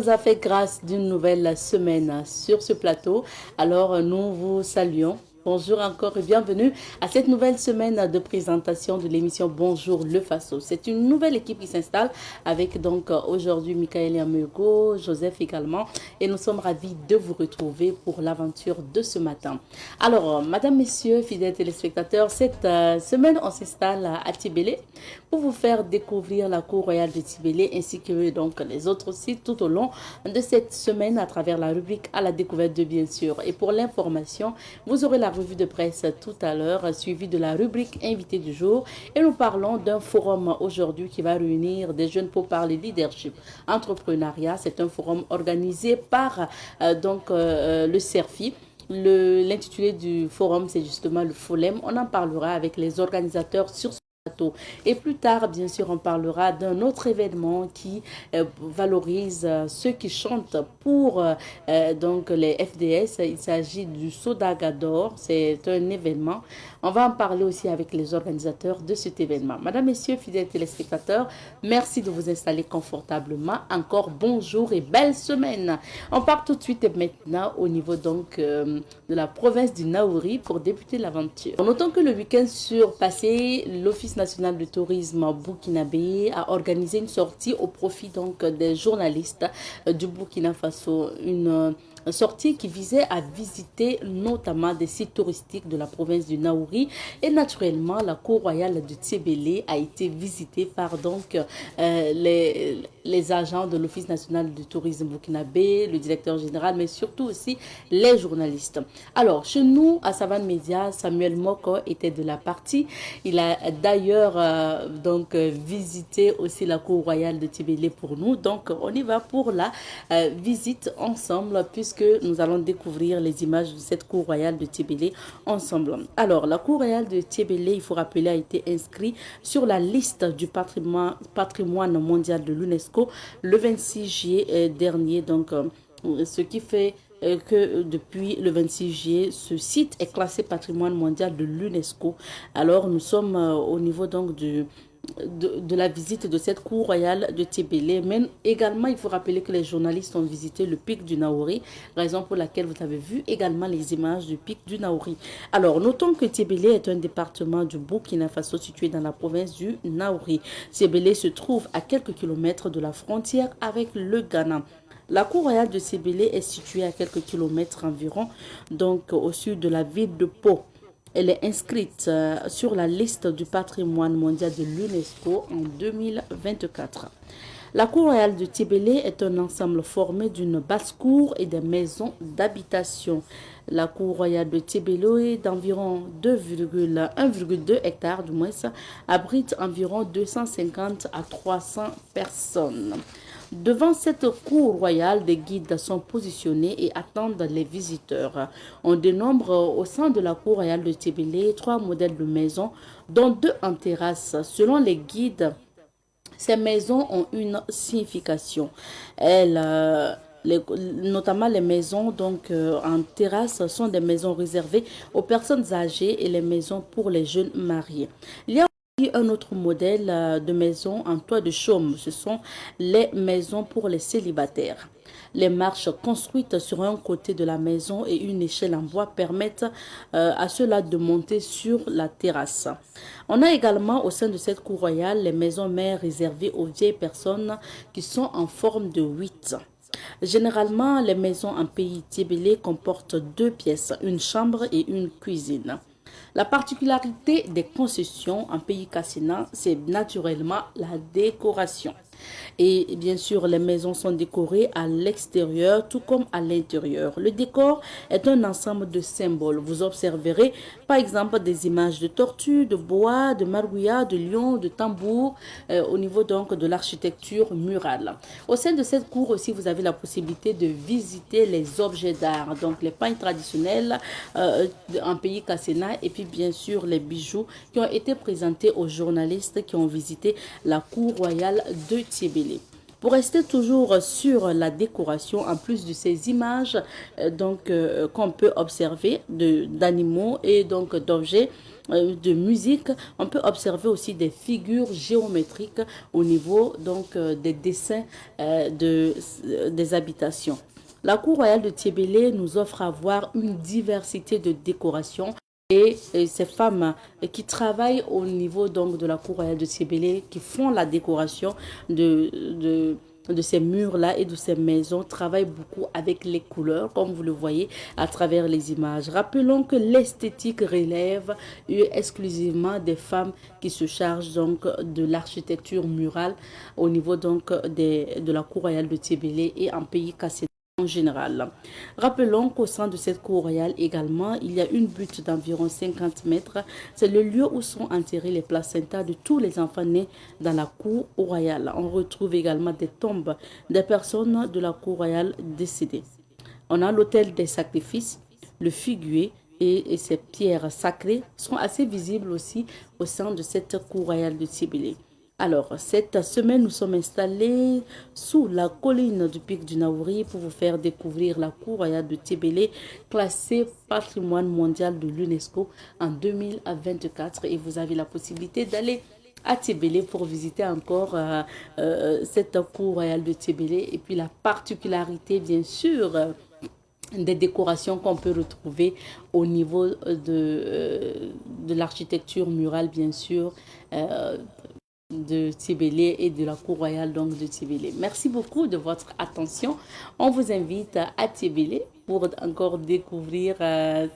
Nous a fait grâce d'une nouvelle semaine sur ce plateau. Alors, nous vous saluons. Bonjour encore et bienvenue à cette nouvelle semaine de présentation de l'émission Bonjour le Faso. C'est une nouvelle équipe qui s'installe avec donc aujourd'hui Michael Yamego, Joseph également, et nous sommes ravis de vous retrouver pour l'aventure de ce matin. Alors, madame, messieurs, fidèles téléspectateurs, cette semaine on s'installe à Tibélé pour vous faire découvrir la cour royale de Tibélé ainsi que donc les autres sites tout au long de cette semaine à travers la rubrique à la découverte de bien sûr. Et pour l'information, vous aurez la revue de presse tout à l'heure, suivie de la rubrique invité du jour. Et nous parlons d'un forum aujourd'hui qui va réunir des jeunes pour parler leadership, entrepreneuriat. C'est un forum organisé par le CERFI. L'intitulé du forum, c'est justement le FOLEM. On en parlera avec les organisateurs sur ce plateau. Et plus tard, bien sûr, on parlera d'un autre événement qui valorise ceux qui chantent pour donc les FDS. Il s'agit du Sodagador. C'est un événement. On va en parler aussi avec les organisateurs de cet événement. Madame, messieurs, fidèles téléspectateurs, merci de vous installer confortablement. Encore bonjour et belle semaine. On part tout de suite et maintenant au niveau donc de la province du Naouri pour débuter l'aventure. Notons que le week-end surpassé, l'Office national du tourisme burkinabé a organisé une sortie au profit donc des journalistes du Burkina Faso. Une sortie qui visait à visiter notamment des sites touristiques de la province du Naouri et naturellement la cour royale de Tébélé a été visitée par donc les agents de l'Office national du tourisme burkinabé, le directeur général mais surtout aussi les journalistes. Alors chez nous à Savane Média, Samuel Moko était de la partie. Il a d'ailleurs visité aussi la cour royale de Tébélé pour nous. Donc on y va pour la visite ensemble puisque nous allons découvrir les images de cette cour royale de Tébélé ensemble. Alors, la cour royale de Tébélé, il faut rappeler, a été inscrite sur la liste du patrimoine mondial de l'UNESCO le 26 juillet dernier. Donc, ce qui fait que depuis le 26 juillet, ce site est classé patrimoine mondial de l'UNESCO. Alors, nous sommes au niveau donc de la visite de cette cour royale de Tébélé. Mais également, il faut rappeler que les journalistes ont visité le pic du Naouri, raison pour laquelle vous avez vu également les images du pic du Naouri. Alors, notons que Tébélé est un département du Burkina Faso situé dans la province du Naouri. Tébélé se trouve à quelques kilomètres de la frontière avec le Ghana. La cour royale de Tébélé est située à quelques kilomètres environ, donc au sud de la ville de Pau. Elle est inscrite sur la liste du patrimoine mondial de l'UNESCO en 2024. La cour royale de Tébélé est un ensemble formé d'une basse-cour et des maisons d'habitation. La cour royale de Tébélé, d'environ 1,2 hectares du moins, abrite environ 250 à 300 personnes. Devant cette cour royale, des guides sont positionnés et attendent les visiteurs. On dénombre au sein de la cour royale de Tébélé 3 modèles de maisons, dont 2 en terrasse. Selon les guides, ces maisons ont une signification. Notamment les maisons en terrasse sont des maisons réservées aux personnes âgées et les maisons pour les jeunes mariés. Il y a un autre modèle de maison en toit de chaume, ce sont les maisons pour les célibataires. Les marches construites sur un côté de la maison et une échelle en bois permettent à ceux-là de monter sur la terrasse. On a également au sein de cette cour royale les maisons mères réservées aux vieilles personnes qui sont en forme de 8. Généralement, les maisons en pays Tébélé comportent 2 pièces, une chambre et une cuisine. La particularité des concessions en pays Kassina, c'est naturellement la décoration. Et bien sûr, les maisons sont décorées à l'extérieur tout comme à l'intérieur. Le décor est un ensemble de symboles. Vous observerez par exemple des images de tortues, de bois, de margouillas, de lions, de tambours au niveau donc de l'architecture murale. Au sein de cette cour aussi, vous avez la possibilité de visiter les objets d'art, donc les pagnes traditionnelles en pays Kassena et puis bien sûr les bijoux qui ont été présentés aux journalistes qui ont visité la cour royale de Tébélé. Pour rester toujours sur la décoration, en plus de ces images qu'on peut observer d'animaux et donc d'objets de musique, on peut observer aussi des figures géométriques au niveau des dessins des habitations. La cour royale de Tiébélé nous offre à voir une diversité de décorations et ces femmes qui travaillent au niveau de la cour royale de Tiébélé, qui font la décoration de ces murs-là et de ces maisons, travaillent beaucoup avec les couleurs, comme vous le voyez à travers les images. Rappelons que l'esthétique relève exclusivement des femmes qui se chargent de l'architecture murale au niveau de la cour royale de Tiébélé et en pays cassé en général. Rappelons qu'au sein de cette cour royale également, il y a une butte d'environ 50 mètres. C'est le lieu où sont enterrés les placentas de tous les enfants nés dans la cour royale. On retrouve également des tombes des personnes de la cour royale décédées. On a l'autel des sacrifices, le figuier et ces pierres sacrées sont assez visibles aussi au sein de cette cour royale de Tiébélé. Alors, cette semaine, nous sommes installés sous la colline du pic du Naouri pour vous faire découvrir la cour royale de Tiébélé, classée patrimoine mondial de l'UNESCO en 2024. Et vous avez la possibilité d'aller à Tiébélé pour visiter encore cette cour royale de Tiébélé. Et puis la particularité, bien sûr, des décorations qu'on peut retrouver au niveau de l'architecture murale, bien sûr, de Tiébélé et de la cour royale de Tiébélé. Merci beaucoup de votre attention. On vous invite à Tiébélé pour encore découvrir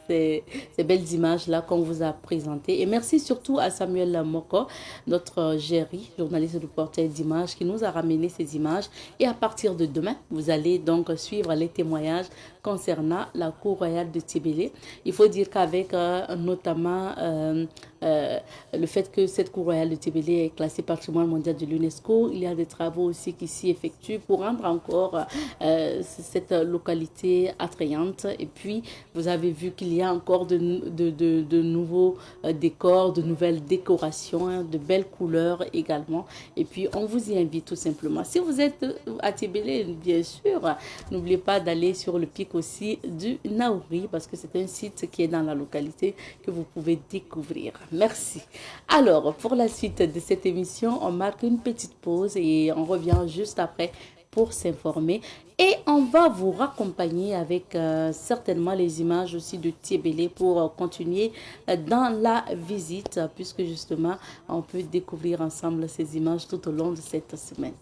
ces belles images-là qu'on vous a présentées. Et merci surtout à Samuel Moko, notre Géry, journaliste reporter d'images, qui nous a ramené ces images. Et à partir de demain, vous allez donc suivre les témoignages concernant la cour royale de Tiébélé. Il faut dire qu'avec notamment le fait que cette cour royale de Tiébélé est classée patrimoine mondial de l'UNESCO, il y a des travaux aussi qui s'y effectuent pour rendre encore cette localité attrayante. Et puis, vous avez vu qu'il y a encore de nouveaux décors, de nouvelles décorations, hein, de belles couleurs également. Et puis, on vous y invite tout simplement. Si vous êtes à Tiébélé, bien sûr, n'oubliez pas d'aller sur le pic aussi du Naouri parce que c'est un site qui est dans la localité que vous pouvez découvrir. Merci. Alors, pour la suite de cette émission, on marque une petite pause et on revient juste après pour s'informer. Et on va vous raccompagner avec certainement les images aussi de Tiébélé pour continuer dans la visite, puisque justement, on peut découvrir ensemble ces images tout au long de cette semaine.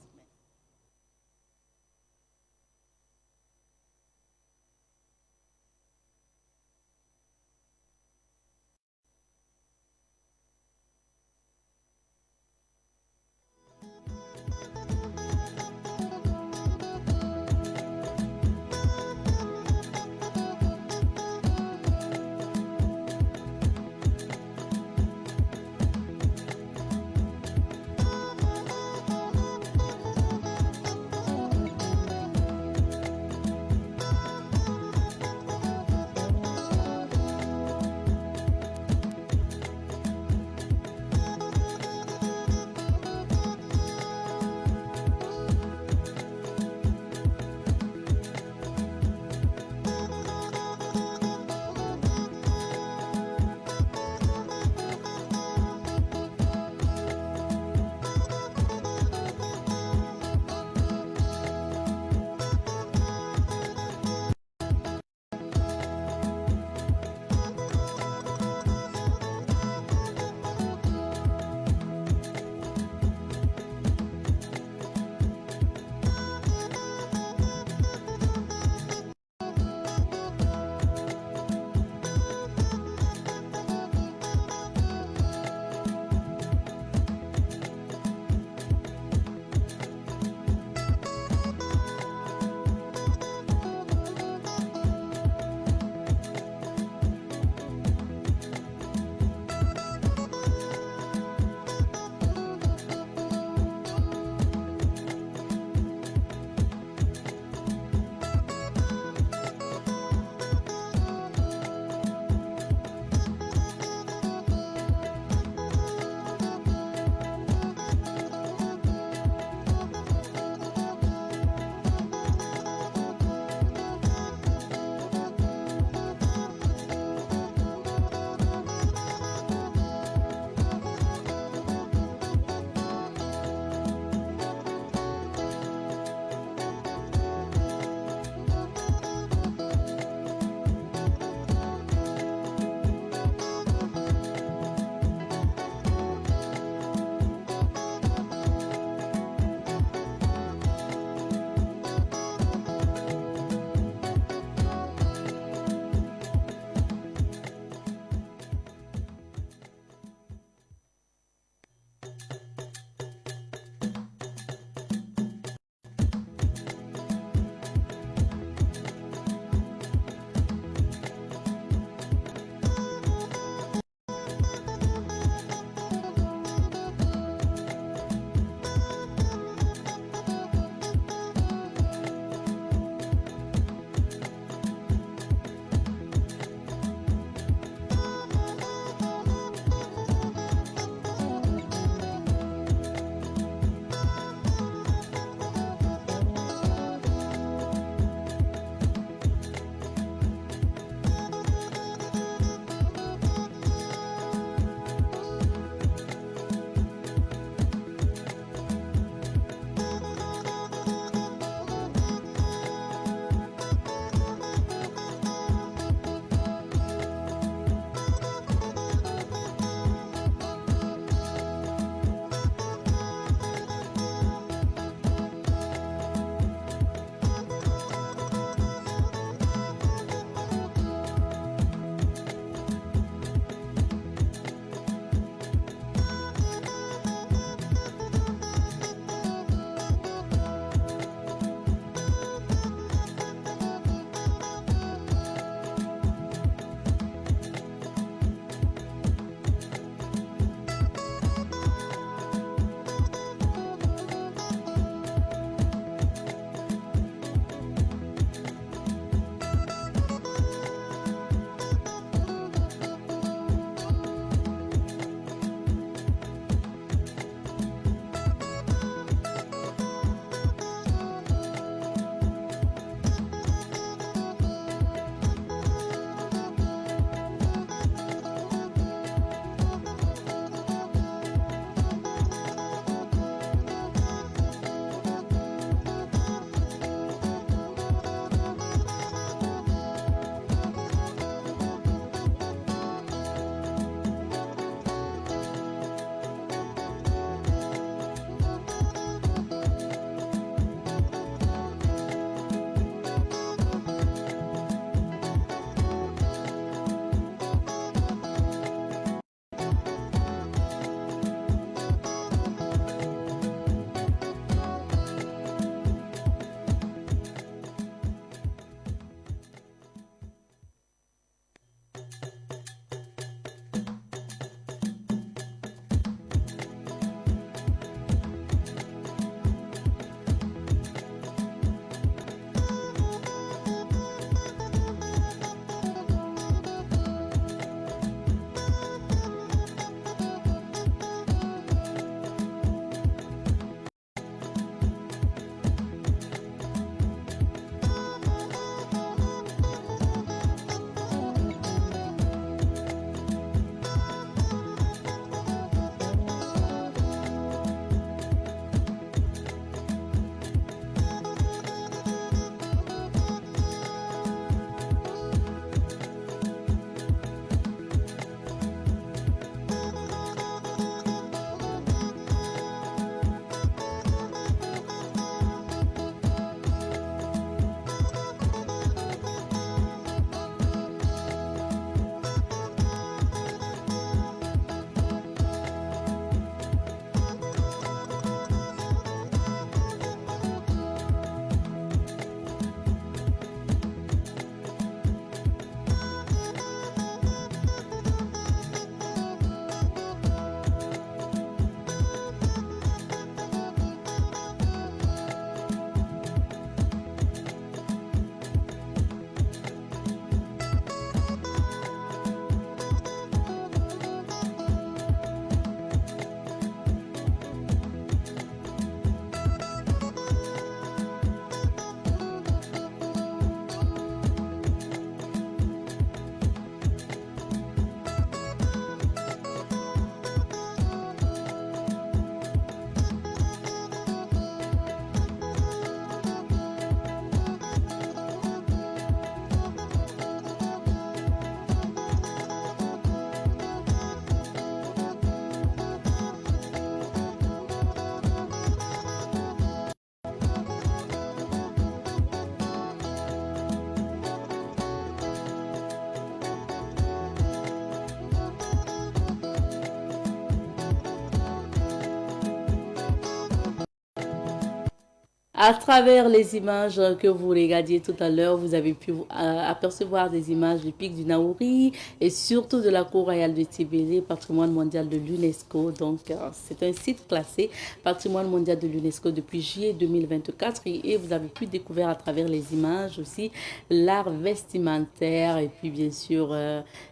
À travers les images que vous regardiez tout à l'heure, vous avez pu apercevoir des images du pic du Naouri et surtout de la cour royale de Tibéré, patrimoine mondial de l'UNESCO. Donc, c'est un site classé patrimoine mondial de l'UNESCO depuis juillet 2024 et vous avez pu découvrir à travers les images aussi l'art vestimentaire et puis bien sûr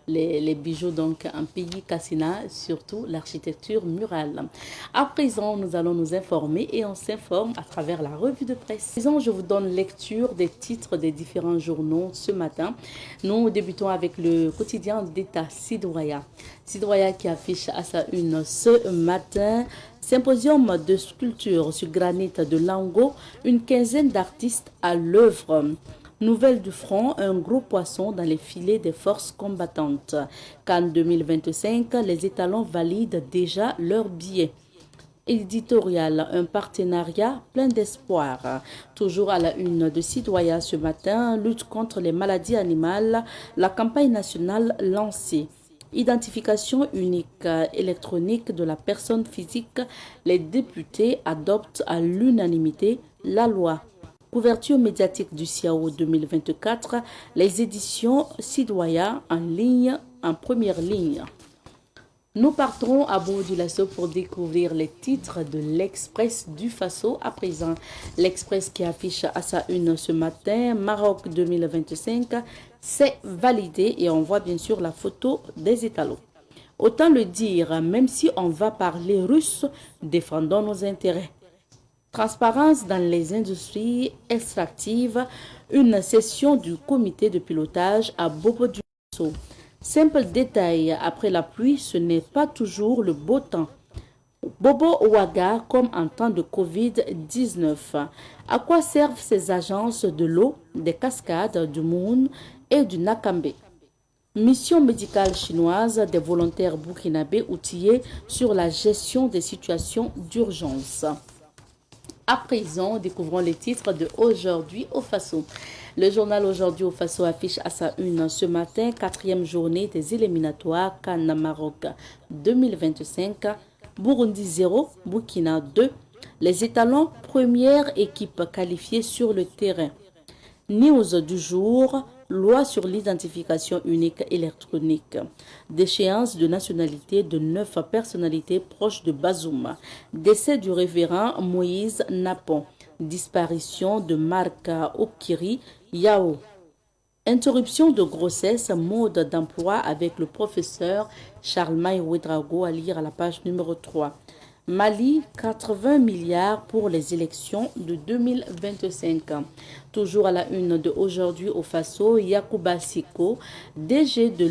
les bijoux donc en pays Cassina, surtout l'architecture murale. À présent, nous allons nous informer et on s'informe à travers la revue de presse. Je vous donne lecture des titres des différents journaux ce matin. Nous débutons avec le quotidien d'État Sidouaya. Sidouaya qui affiche à sa une ce matin symposium de sculpture sur granit de Lango, une quinzaine d'artistes à l'œuvre. Nouvelle du front, un gros poisson dans les filets des forces combattantes. Cannes 2025, les étalons valident déjà leurs billets. Éditorial, un partenariat plein d'espoir. Toujours à la une de Sidouaya ce matin, lutte contre les maladies animales, la campagne nationale lancée. Identification unique électronique de la personne physique, les députés adoptent à l'unanimité la loi. Couverture médiatique du CIAO 2024, les éditions Sidouaya en ligne, en première ligne. Nous partons à Bourg-du-Lasso pour découvrir les titres de l'Express du Faso. À présent, l'Express qui affiche à sa une ce matin, Maroc 2025, c'est validé et on voit bien sûr la photo des étalons. Autant le dire, même si on va parler russe, défendons nos intérêts. Transparence dans les industries extractives, une session du comité de pilotage à Bobo-du-Lasso. Simple détail, après la pluie, ce n'est pas toujours le beau temps. Bobo Ouaga comme en temps de Covid-19. À quoi servent ces agences de l'eau, des cascades, du Moon et du Nakambe? Mission médicale chinoise des volontaires burkinabés outillés sur la gestion des situations d'urgence. À présent, découvrons les titres de Aujourd'hui au Faso. Le journal Aujourd'hui au Faso affiche à sa une ce matin, 4e journée des éliminatoires Cannes Maroc 2025, Burundi 0, Burkina 2. Les étalons, première équipe qualifiée sur le terrain. News du jour, loi sur l'identification unique électronique. Déchéance de nationalité de 9 personnalités proches de Bazoum. Décès du révérend Moïse Napon. Disparition de Marc Okiri Yao. Interruption de grossesse, mode d'emploi avec le professeur Charlemagne Ouedraogo à lire à la page numéro 3. Mali, 80 milliards pour les élections de 2025. Toujours à la une de Aujourd'hui au Faso, Yacouba Siko, DG de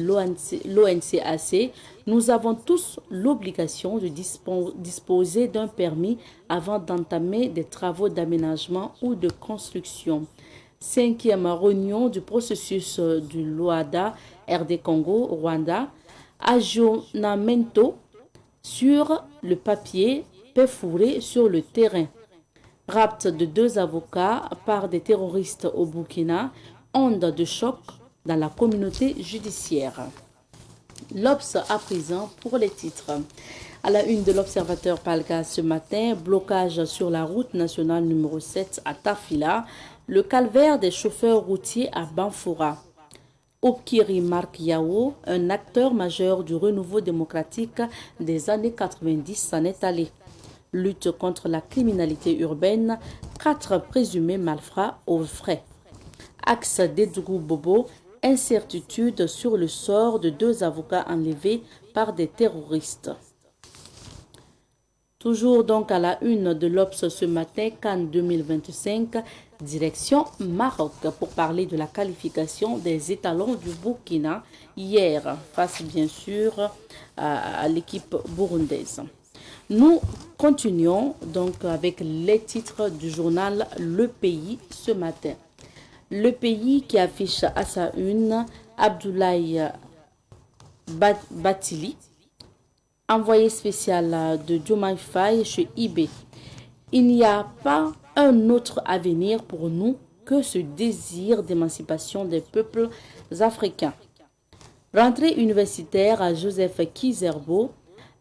l'ONCAC, nous avons tous l'obligation de disposer d'un permis avant d'entamer des travaux d'aménagement ou de construction. 5e réunion du processus du Luanda, RD Congo, Rwanda, aggiornamento sur le papier, paix fourrée sur le terrain. Rapt de 2 avocats par des terroristes au Burkina, onde de choc dans la communauté judiciaire. L'Obs à présent pour les titres. À la une de l'Observateur Palga ce matin, blocage sur la route nationale numéro 7 à Tafila, le calvaire des chauffeurs routiers à Banfoura. Okiri Mark Yao, un acteur majeur du renouveau démocratique des années 90, s'en est allé. Lutte contre la criminalité urbaine, 4 présumés malfrats aux frais. Axe d'Edrou Bobo, incertitude sur le sort de 2 avocats enlevés par des terroristes. Toujours donc à la une de l'Obs ce matin, Cannes 2025, direction Maroc pour parler de la qualification des étalons du Burkina hier face bien sûr à l'équipe burundaise. Nous continuons donc avec les titres du journal Le Pays ce matin. Le Pays qui affiche à sa une Abdoulaye Batili, envoyé spécial de Diomaye Faye chez IB. Il n'y a pas un autre avenir pour nous que ce désir d'émancipation des peuples africains. Rentrée universitaire à Joseph Kizerbo,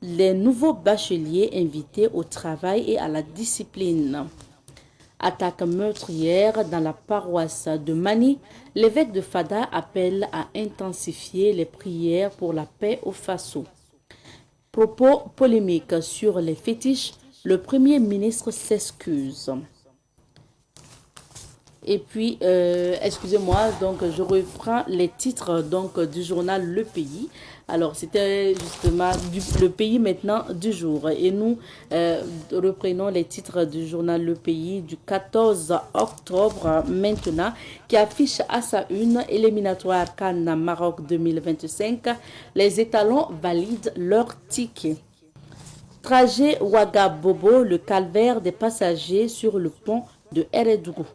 les nouveaux bacheliers invités au travail et à la discipline. Attaque meurtrière dans la paroisse de Mani. L'évêque de Fada appelle à intensifier les prières pour la paix au Faso. Propos polémiques sur les fétiches. Le Premier ministre s'excuse. Et puis, excusez-moi, donc je reprends les titres donc du journal Le Pays. Alors, c'était justement le Pays maintenant du jour. Et nous reprenons les titres du journal Le Pays du 14 octobre maintenant, qui affiche à sa une éliminatoire Cannes Maroc 2025. Les étalons valident leur ticket. Trajet Ouagabobo, le calvaire des passagers sur le pont de Eredougou.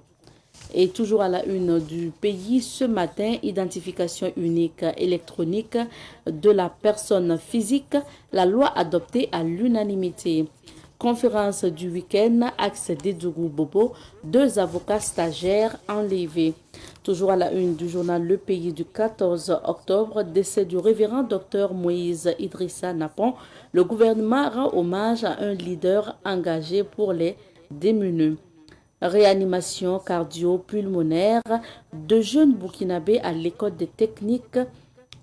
Et toujours à la une du Pays, ce matin, identification unique électronique de la personne physique, la loi adoptée à l'unanimité. Conférence du week-end, axe d'Edougou Bobo, 2 avocats stagiaires enlevés. Toujours à la une du journal Le Pays du 14 octobre, décès du révérend docteur Moïse Idrissa Napon. Le gouvernement rend hommage à un leader engagé pour les démunis. Réanimation cardio-pulmonaire de jeunes Burkinabés à l'école des techniques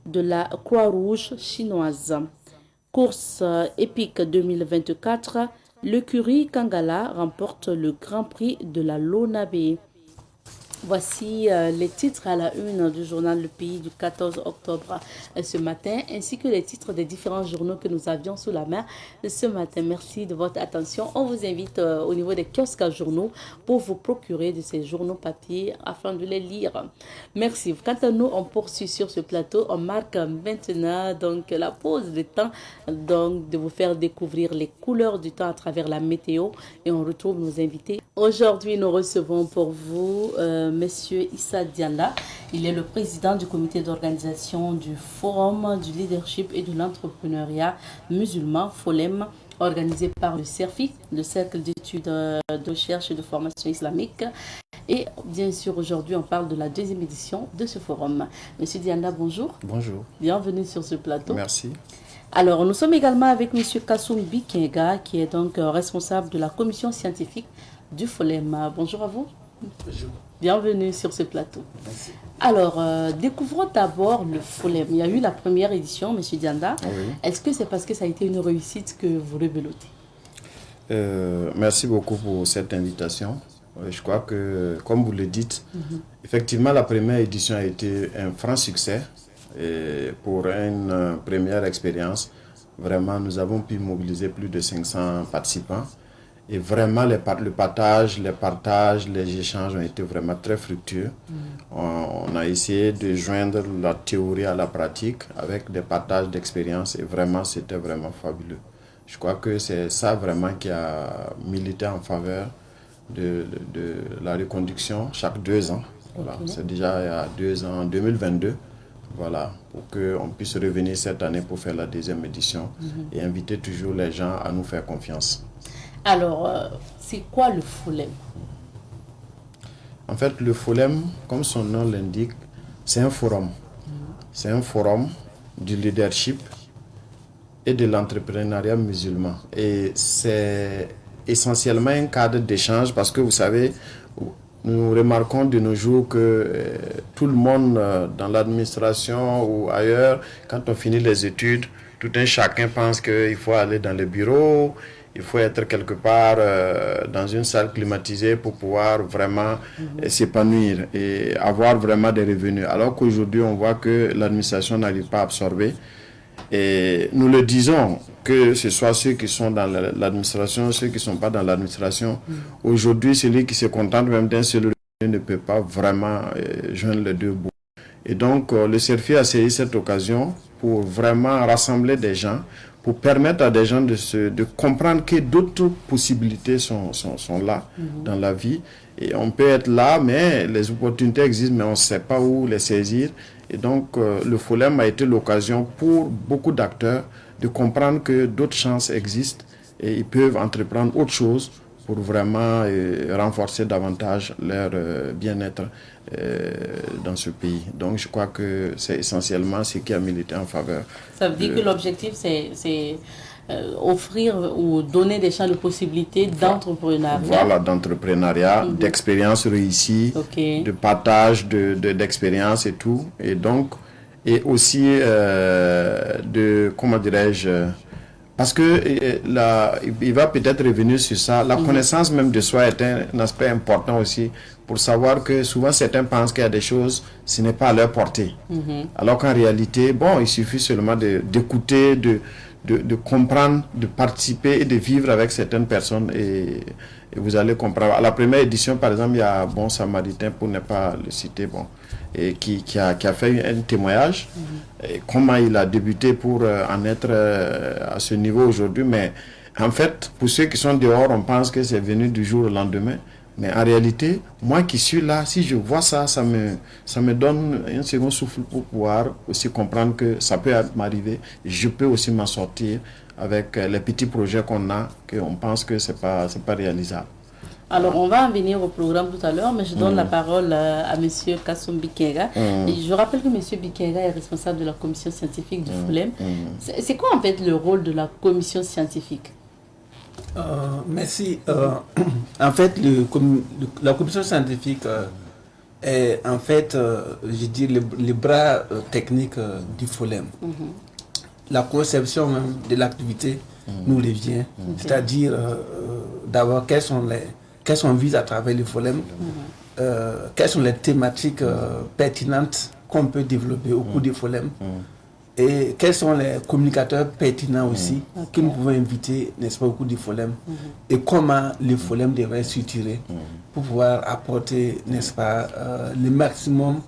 de la Croix-Rouge chinoise. Course épique 2024, l'écurie Kangala remporte le Grand Prix de la Lonabé. Voici les titres à la une du journal Le Pays du 14 octobre ce matin, ainsi que les titres des différents journaux que nous avions sous la main ce matin. Merci de votre attention. On vous invite au niveau des kiosques à journaux pour vous procurer de ces journaux papier afin de les lire. Merci. Quant à nous, on poursuit sur ce plateau. On marque maintenant donc la pause de temps donc de vous faire découvrir les couleurs du temps à travers la météo et on retrouve nos invités. Aujourd'hui, nous recevons pour vous Monsieur Issa Diala. Il est le président du comité d'organisation du Forum du leadership et de l'entrepreneuriat musulman, FOLEM, organisé par le CERFI, le Cercle d'études de recherche et de formation islamique. Et bien sûr, aujourd'hui, on parle de la 2e édition de ce forum. Monsieur Diala, bonjour. Bonjour. Bienvenue sur ce plateau. Merci. Alors, nous sommes également avec Monsieur Kassoum Bikenga, qui est donc responsable de la commission scientifique du FOLEM. Bonjour à vous. Bonjour. Bienvenue sur ce plateau. Merci. Alors, découvrons d'abord le FOLEM. Il y a eu la première édition, M. Dianda. Oui. Est-ce que c'est parce que ça a été une réussite que vous rebellotez? Merci beaucoup pour cette invitation. Je crois que, comme vous le dites, effectivement, la première édition a été un franc succès. Et pour une première expérience, vraiment, nous avons pu mobiliser plus de 500 participants. Et vraiment, le partage, les partages, les échanges ont été vraiment très fructueux. On a essayé de joindre la théorie à la pratique avec des partages d'expériences et vraiment, c'était vraiment fabuleux. Je crois que c'est ça vraiment qui a milité en faveur de la reconduction chaque 2 ans. Voilà. Okay. C'est déjà il y a 2 ans, en 2022. Voilà, pour qu'on puisse revenir cette année pour faire la 2e édition et inviter toujours les gens à nous faire confiance. Alors, c'est quoi le FOLEM? En fait, le FOLEM, comme son nom l'indique, c'est un forum. C'est un forum du leadership et de l'entrepreneuriat musulman. Et c'est essentiellement un cadre d'échange parce que vous savez, nous remarquons de nos jours que tout le monde dans l'administration ou ailleurs, quand on finit les études, tout un chacun pense qu'il faut aller dans le bureau, il faut être quelque part dans une salle climatisée pour pouvoir vraiment s'épanouir et avoir vraiment des revenus. Alors qu'aujourd'hui, on voit que l'administration n'arrive pas à absorber. Et nous le disons, que ce soit ceux qui sont dans l'administration, ceux qui ne sont pas dans l'administration. Aujourd'hui, celui qui se contente même d'un seul revenu ne peut pas vraiment joindre les deux bouts. Et donc, le CERFI a saisi cette occasion pour vraiment rassembler des gens, pour permettre à des gens de comprendre que d'autres possibilités sont là dans la vie. Et on peut être là, mais les opportunités existent, mais on ne sait pas où les saisir. Et donc, le FOLEM a été l'occasion pour beaucoup d'acteurs de comprendre que d'autres chances existent et ils peuvent entreprendre autre chose pour vraiment renforcer davantage leur bien-être dans ce pays. Donc, je crois que c'est essentiellement ce qui a milité en faveur. Ça veut dire que l'objectif, c'est offrir ou donner des champs de possibilités d'entrepreneuriat. Voilà, d'entrepreneuriat, d'expérience réussie, de partage d'expérience et tout. Et donc, et aussi de, comment dirais-je, parce que il va peut-être revenir sur ça. La connaissance même de soi est un aspect important aussi pour savoir que souvent certains pensent qu'il y a des choses, ce n'est pas à leur portée. Alors qu'en réalité, bon, il suffit seulement d'écouter, de comprendre, de participer et de vivre avec certaines personnes et vous allez comprendre. À la première édition, par exemple, il y a Bon Samaritain, pour ne pas le citer, bon, et qui a fait un témoignage, et comment il a débuté pour en être à ce niveau aujourd'hui. Mais en fait, pour ceux qui sont dehors, on pense que c'est venu du jour au lendemain. Mais en réalité, moi qui suis là, si je vois ça, ça me donne un second souffle pour pouvoir aussi comprendre que ça peut m'arriver. Je peux aussi m'en sortir avec les petits projets qu'on a, qu'on pense que c'est pas réalisable. Alors, on va en venir au programme tout à l'heure, mais je donne la parole à M. Kassoum Bikenga. Et je rappelle que M. Bikenga est responsable de la commission scientifique du FOLEM. C'est quoi en fait le rôle de la commission scientifique? Merci. En fait, la commission scientifique est en fait, je dis, le bras technique du FOLEM. La conception même de l'activité nous revient, c'est-à-dire d'abord qu'est-ce qu'on vise à travers le FOLEM, quelles sont les thématiques pertinentes qu'on peut développer au cours du FOLEM. Et quels sont les communicateurs pertinents aussi que nous pouvons inviter, n'est-ce pas, au cours du FOLEM, et comment le FOLEM devrait être structuré pour pouvoir apporter, n'est-ce pas, le maximum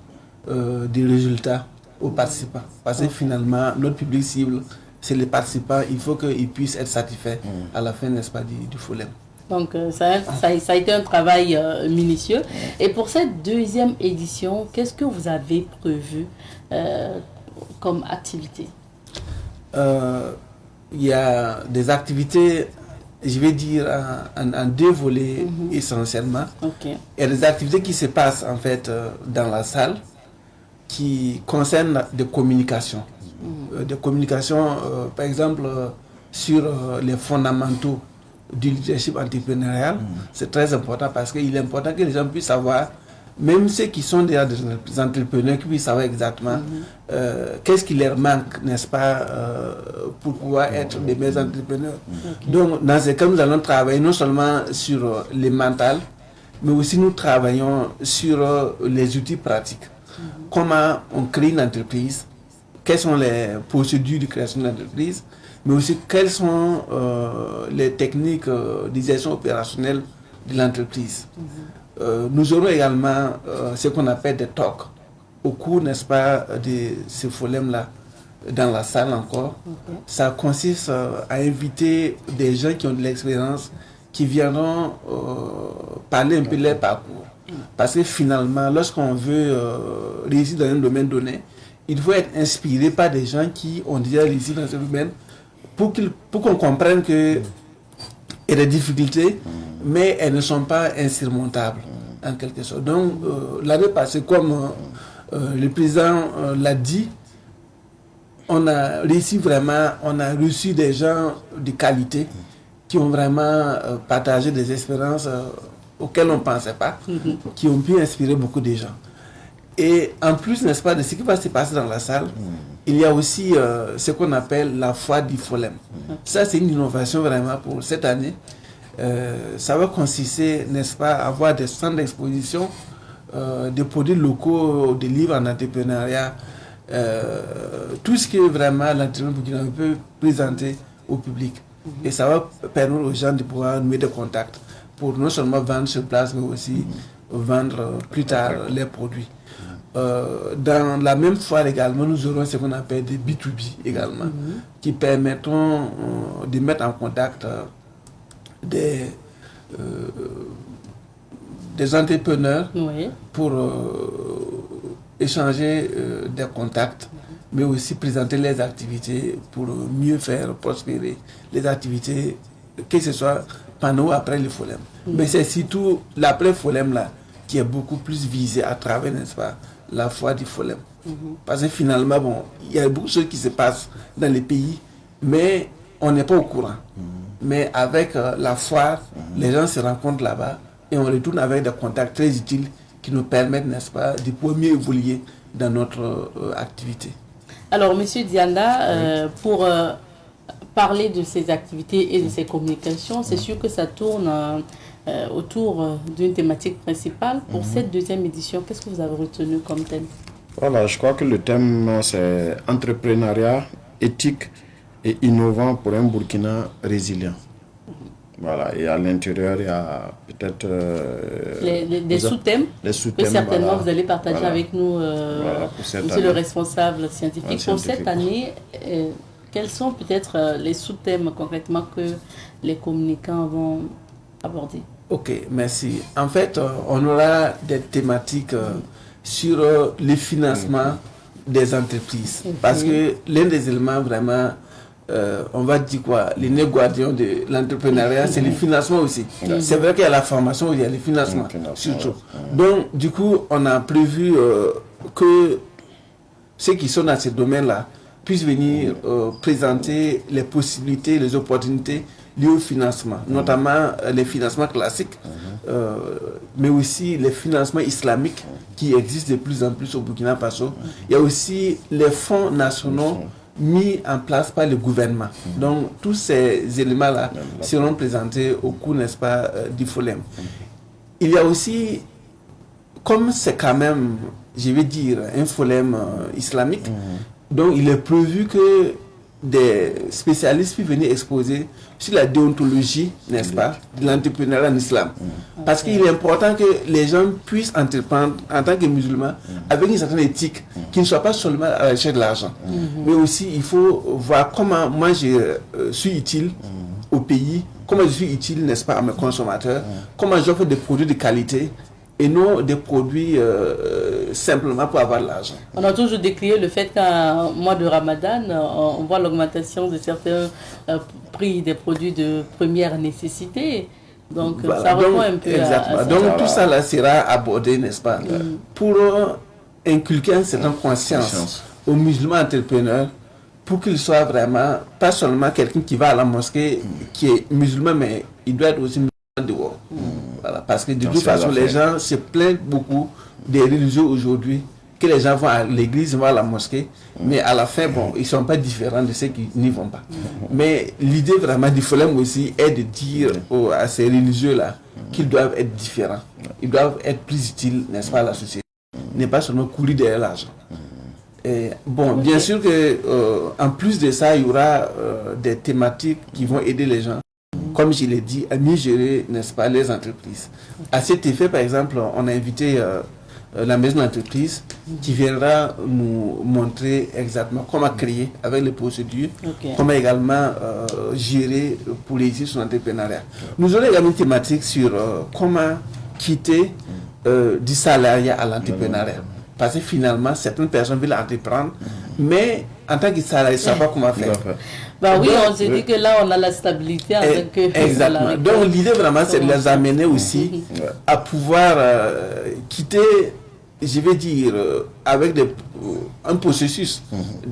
de résultats aux participants. Parce que finalement, notre public cible, c'est les participants, il faut qu'ils puissent être satisfaits à la fin, n'est-ce pas, du FOLEM. Donc ça a été un travail minutieux. Et pour cette deuxième édition, qu'est-ce que vous avez prévu comme activité? Il y a des activités, je vais dire, en deux volets essentiellement. Il y a des activités qui se passent en fait dans la salle qui concernent des communications. Des communications, par exemple, sur les fondamentaux du leadership entrepreneurial. C'est très important parce qu'il est important que les gens puissent savoir, même ceux qui sont déjà des entrepreneurs, qui puissent savoir exactement qu'est-ce qui leur manque, n'est-ce pas, pour pouvoir être des meilleurs entrepreneurs. Donc, dans ce cas, nous allons travailler non seulement sur les mentales, mais aussi nous travaillons sur les outils pratiques. Comment on crée une entreprise, quelles sont les procédures de création d'entreprise, mais aussi quelles sont les techniques de gestion opérationnelle de l'entreprise. Nous aurons également ce qu'on appelle des talks au cours, n'est-ce pas, de ce FOLEM-là, dans la salle encore. Ça consiste à inviter des gens qui ont de l'expérience, qui viendront parler un peu de leur parcours. Parce que finalement, lorsqu'on veut réussir dans un domaine donné, il faut être inspiré par des gens qui ont déjà réussi dans ce domaine pour qu'on comprenne qu'il y a des difficultés, mais elles ne sont pas insurmontables, en quelque sorte. Donc, l'année passée, comme le président l'a dit, on a réussi vraiment, on a reçu des gens de qualité qui ont vraiment partagé des expériences auxquelles on ne pensait pas, qui ont pu inspirer beaucoup de gens. Et en plus, n'est-ce pas, de ce qui va se passer dans la salle, il y a aussi ce qu'on appelle la foire du FOLEM. Ça, c'est une innovation vraiment pour cette année. Ça va consister, n'est-ce pas, à avoir des centres d'exposition, des produits locaux, des livres en entrepreneuriat, tout ce que vraiment l'entrepreneur peut présenter au public. Et ça va permettre aux gens de pouvoir nouer des contacts pour non seulement vendre sur place, mais aussi vendre plus tard les produits. Dans la même foire également, nous aurons ce qu'on appelle des B2B également, qui permettront de mettre en contact des entrepreneurs pour échanger des contacts, mais aussi présenter les activités pour mieux faire prospérer les activités, que ce soit pendant ou après le FOLEM. Mais c'est surtout l'après-FOLEM là qui est beaucoup plus visé à travers, n'est-ce pas, la foire du FOLEM. Parce que finalement, bon, il y a beaucoup de choses qui se passent dans les pays, mais on n'est pas au courant. Mais avec la foire, les gens se rencontrent là-bas et on retourne avec des contacts très utiles qui nous permettent, n'est-ce pas, de pouvoir mieux évoluer dans notre activité. Alors, Monsieur Dianda, pour parler de ces activités et de ces communications, c'est sûr que ça tourne autour d'une thématique principale. Pour cette deuxième édition, qu'est-ce que vous avez retenu comme thème? Voilà, je crois que le thème, c'est entrepreneuriat éthique et innovant pour un Burkina résilient. Voilà, et à l'intérieur, il y a peut-être... des sous-thèmes que certainement voilà, vous allez partager voilà, avec nous, monsieur le responsable scientifique. Pour cette année, quels sont peut-être les sous-thèmes concrètement que les communicants vont aborder? Ok, merci. En fait, on aura des thématiques sur le financement des entreprises. Parce que l'un des éléments vraiment... on va dire quoi, les nœuds gardiens de l'entrepreneuriat, c'est le financement aussi. C'est vrai qu'il y a la formation, il y a le financement, surtout. Donc, du coup, on a prévu que ceux qui sont dans ce domaine-là puissent venir présenter les possibilités, les opportunités liées au financement, notamment les financements classiques, mais aussi les financements islamiques qui existent de plus en plus au Burkina Faso. Il y a aussi les fonds nationaux mis en place par le gouvernement. Donc, tous ces éléments-là seront présentés au cours, n'est-ce pas, du FOLEM. Il y a aussi, comme c'est quand même, je vais dire, un FOLEM islamique, donc il est prévu que des spécialistes puissent venir exposer sur la déontologie, n'est-ce pas, de l'entrepreneuriat en islam. Parce qu'il est important que les gens puissent entreprendre en tant que musulmans avec une certaine éthique qui ne soit pas seulement à la recherche de l'argent. Mais aussi, il faut voir comment moi je suis utile au pays, comment je suis utile, n'est-ce pas, à mes consommateurs, comment j'offre des produits de qualité et non des produits simplement pour avoir de l'argent. On a toujours décrié le fait qu'en mois de Ramadan, on voit l'augmentation de certains prix des produits de première nécessité. Donc, voilà. Ça répond un peu exactement. à donc, tout ça là sera abordé, n'est-ce pas, pour inculquer une certaine conscience aux musulmans entrepreneurs pour qu'ils soient vraiment, pas seulement quelqu'un qui va à la mosquée, qui est musulman, mais il doit être aussi musulman dehors. Voilà, parce que de toute façon, les gens se plaignent beaucoup des religieux aujourd'hui, que les gens vont à l'église, vont à la mosquée, mais à la fin, bon, ils ne sont pas différents de ceux qui n'y vont pas. Mais l'idée vraiment du FOLEM aussi est de dire à ces religieux-là qu'ils doivent être différents, ils doivent être plus utiles, n'est-ce pas, à la société, n'est pas seulement courir derrière l'argent. Et bon, bien sûr que en plus de ça, il y aura des thématiques qui vont aider les gens, comme je l'ai dit, à mieux gérer, n'est-ce pas, les entreprises. À cet effet, par exemple, on a invité la maison d'entreprise qui viendra nous montrer exactement comment créer avec les procédures, comment également gérer pour réussir son entrepreneuriat. Nous aurons également une thématique sur comment quitter du salariat à l'entrepreneuriat. Parce que finalement, certaines personnes veulent entreprendre, mais en tant que salarié, ils ne savent pas comment faire. Bah oui, on s'est dit que là, on a la stabilité en tant que exactement. salarié. Donc, l'idée vraiment, c'est de les amener aussi à pouvoir quitter, je vais dire, avec un processus,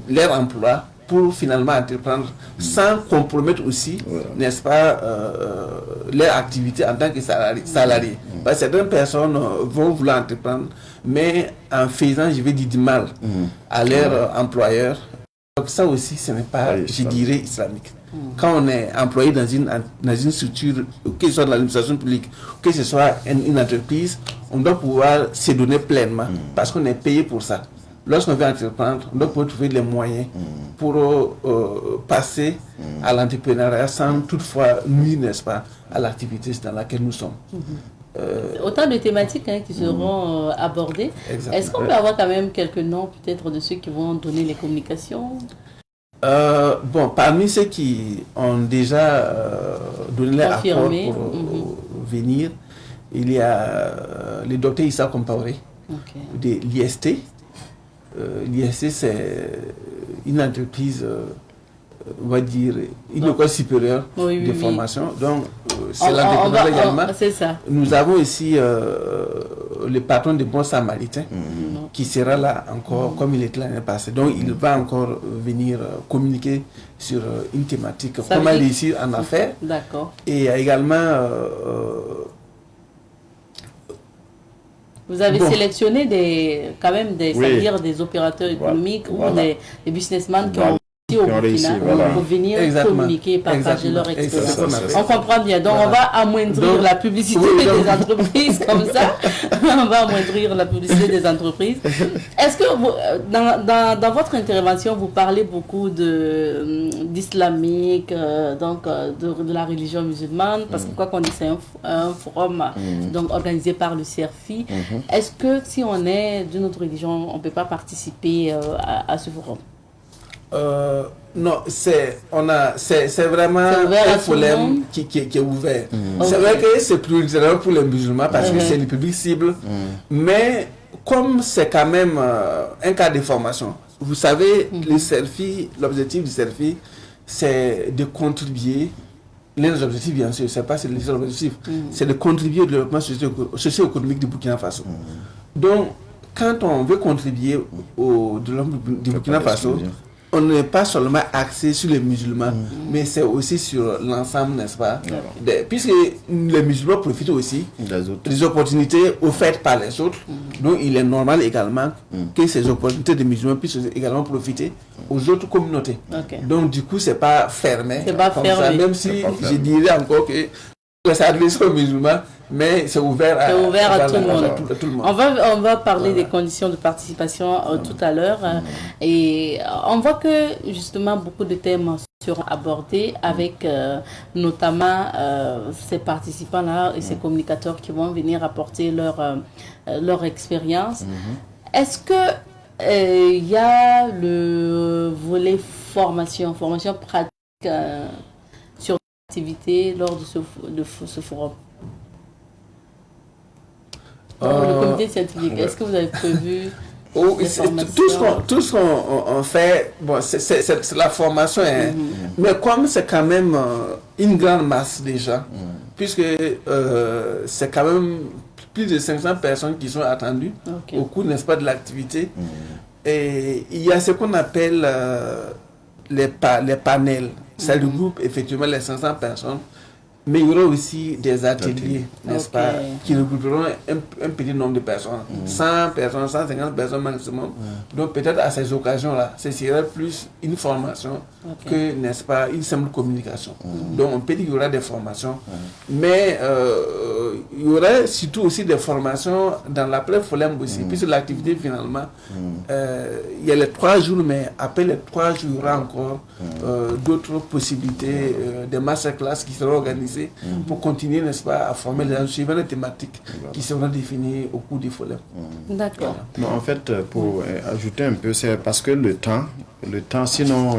leur emploi, pour finalement entreprendre sans compromettre aussi, n'est-ce pas, leur activité en tant que salarié. Parce que certaines personnes vont vouloir entreprendre, mais en faisant, je vais dire, du mal à leur employeur. Donc ça aussi, ce n'est pas, je dirais, islamique. Quand on est employé dans une structure, que ce soit de l'administration publique, que ce soit une entreprise, on doit pouvoir se donner pleinement parce qu'on est payé pour ça. Lorsqu'on veut entreprendre, on doit pouvoir trouver les moyens pour passer à l'entrepreneuriat sans toutefois nuire, n'est-ce pas, à l'activité dans laquelle nous sommes. Autant de thématiques qui seront abordées. Est-ce qu'on peut avoir quand même quelques noms peut-être de ceux qui vont donner les communications? Bon, parmi ceux qui ont déjà donné leur accord pour venir, il y a le docteur Issa Compaoré de l'IST. L'IST, c'est une entreprise on va dire, une école supérieure de formation. Donc, c'est l'entrepreneuriat également. C'est ça. Nous avons ici le patron des bons samaritains qui sera là encore comme il était l'année passée. Donc, il va encore venir communiquer sur une thématique, comment réussir en affaires. D'accord. Et également... vous avez sélectionné quand même c'est-à-dire des opérateurs économiques ou des businessmen qui ont réussi pour venir communiquer, partager leur expérience. On comprend bien. Donc, on va amoindrir la publicité des entreprises comme ça. On va amoindrir la publicité des entreprises. Est-ce que dans votre intervention, vous parlez beaucoup d'islamique, donc de la religion musulmane, parce que quoi qu'on dise, c'est un forum donc, organisé par le CERFI. Est-ce que si on est d'une autre religion, on ne peut pas participer à ce forum? Non, c'est vraiment un problème qui est ouvert. C'est vrai que c'est plus général pour les musulmans parce que c'est le public cible. Mais comme c'est quand même un cas de formation, vous savez, l'objectif du CERFI, c'est de contribuer. L'un des objectifs, bien sûr, c'est pas les objectifs, c'est de contribuer au développement socio-économique du Burkina Faso. Donc, quand on veut contribuer au développement du Burkina Faso, on n'est pas seulement axé sur les musulmans, mais c'est aussi sur l'ensemble, n'est-ce pas? Puisque les musulmans profitent aussi des opportunités offertes par les autres, donc il est normal également que ces opportunités des musulmans puissent également profiter aux autres communautés. Donc du coup, c'est pas fermé. C'est pas fermé. Ça, même si je dirais encore que ça adresse aux musulmans, mais c'est ouvert à tout le monde. On va parler des conditions de participation tout à l'heure. Et on voit que justement beaucoup de thèmes seront abordés avec notamment ces participants-là et ces communicateurs qui vont venir apporter leur expérience. Est-ce que il y a le volet formation pratique sur l'activité lors de ce forum? Le comité scientifique, est-ce que vous avez prévu tout ce qu'on fait, bon, c'est la formation, mais comme c'est quand même une grande masse déjà, puisque c'est quand même plus de 500 personnes qui sont attendues au cours, n'est-ce pas, de l'activité. Et il y a ce qu'on appelle les panels. Ça regroupe effectivement les 500 personnes. Mais il y aura aussi des ateliers, n'est-ce pas, qui regrouperont un petit nombre de personnes, 100 personnes, 150 personnes maximum. Donc peut-être à ces occasions-là, ce serait plus une formation que, n'est-ce pas, une simple communication. Donc on peut dire qu'il y aura des formations, mais il y aura surtout aussi des formations dans l'après-FOLEM aussi, puisque l'activité finalement, il y a les 3 jours, mais après les 3 jours, il y aura encore d'autres possibilités, des masterclass qui seront organisées pour continuer, n'est-ce pas, à former les gens suivant les thématiques qui seront définies au cours du FOLEM. D'accord. Non, en fait, pour ajouter un peu, c'est parce que le temps, sinon,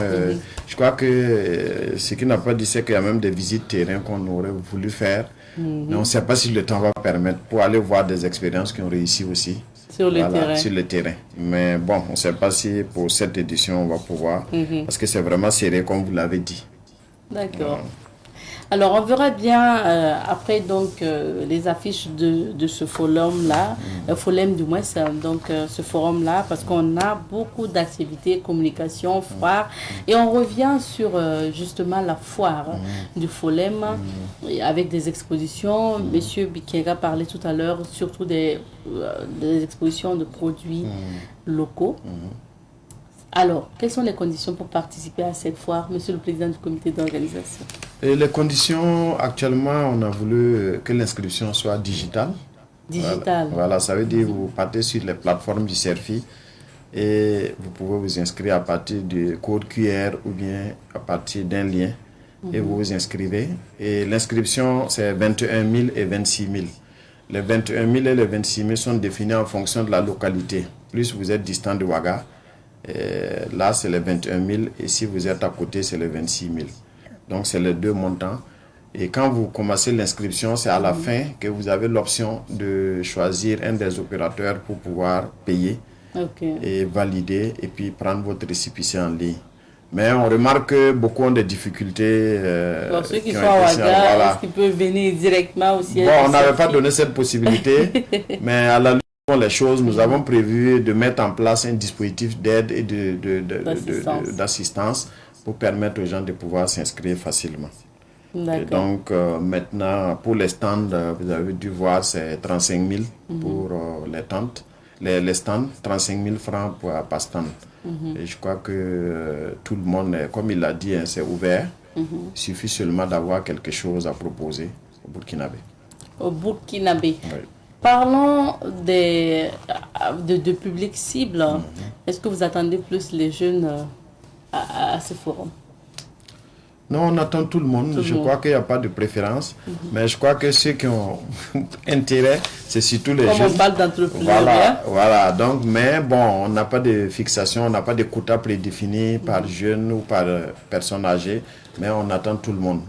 je crois que ce qui n'a pas dit, c'est qu'il y a même des visites terrain qu'on aurait voulu faire, mais on ne sait pas si le temps va permettre pour aller voir des expériences qui ont réussi aussi. Sur le terrain. Mais bon, on ne sait pas si pour cette édition on va pouvoir, parce que c'est vraiment serré comme vous l'avez dit. D'accord. Alors, on verra bien après donc les affiches de ce forum-là, FOLEM du moins, donc ce forum-là, parce qu'on a beaucoup d'activités, communication, foire, et on revient sur justement la foire du FOLEM avec des expositions. Monsieur Bikiega parlait tout à l'heure surtout des expositions de produits locaux. Alors, quelles sont les conditions pour participer à cette foire, monsieur le président du comité d'organisation? Les conditions, actuellement, on a voulu que l'inscription soit digitale. Voilà, ça veut dire que vous partez sur les plateformes du CERFI et vous pouvez vous inscrire à partir du code QR ou bien à partir d'un lien et vous vous inscrivez. Et l'inscription, c'est 21 000 et 26 000. Les 21 000 et les 26 000 sont définis en fonction de la localité. Plus vous êtes distant de Ouaga, là c'est les 21 000 et si vous êtes à côté c'est les 26 000. Donc c'est les deux montants. Et quand vous commencez l'inscription, c'est à la fin que vous avez l'option de choisir un des opérateurs pour pouvoir payer et valider et puis prendre votre récépissé en ligne. Mais on remarque que beaucoup ont des difficultés. Pour ceux qui sont à Ouaga, est-ce qu'ils peuvent venir directement au siège? Bon, on n'avait pas donné cette possibilité, mais à la lumière les choses, nous avons prévu de mettre en place un dispositif d'aide et d'assistance pour permettre aux gens de pouvoir s'inscrire facilement. Et donc, maintenant, pour les stands, vous avez dû voir, c'est 35 000 pour les tentes. Les stands, 35 000 francs par stand. Et je crois que tout le monde, comme il l'a dit, hein, c'est ouvert. Il suffit seulement d'avoir quelque chose à proposer au Burkinabé. Au Burkinabé. Oui. Parlons de public cible. Est-ce que vous attendez plus les jeunes à ce forum? Non, on attend tout le monde. Je crois qu'il n'y a pas de préférence. Mais je crois que ceux qui ont intérêt, c'est surtout les jeunes. Comme on parle d'entrepreneuriat. Voilà. Donc, mais bon, on n'a pas de fixation, on n'a pas de quotas prédéfinis par jeune ou par personne âgée. Mais on attend tout le monde.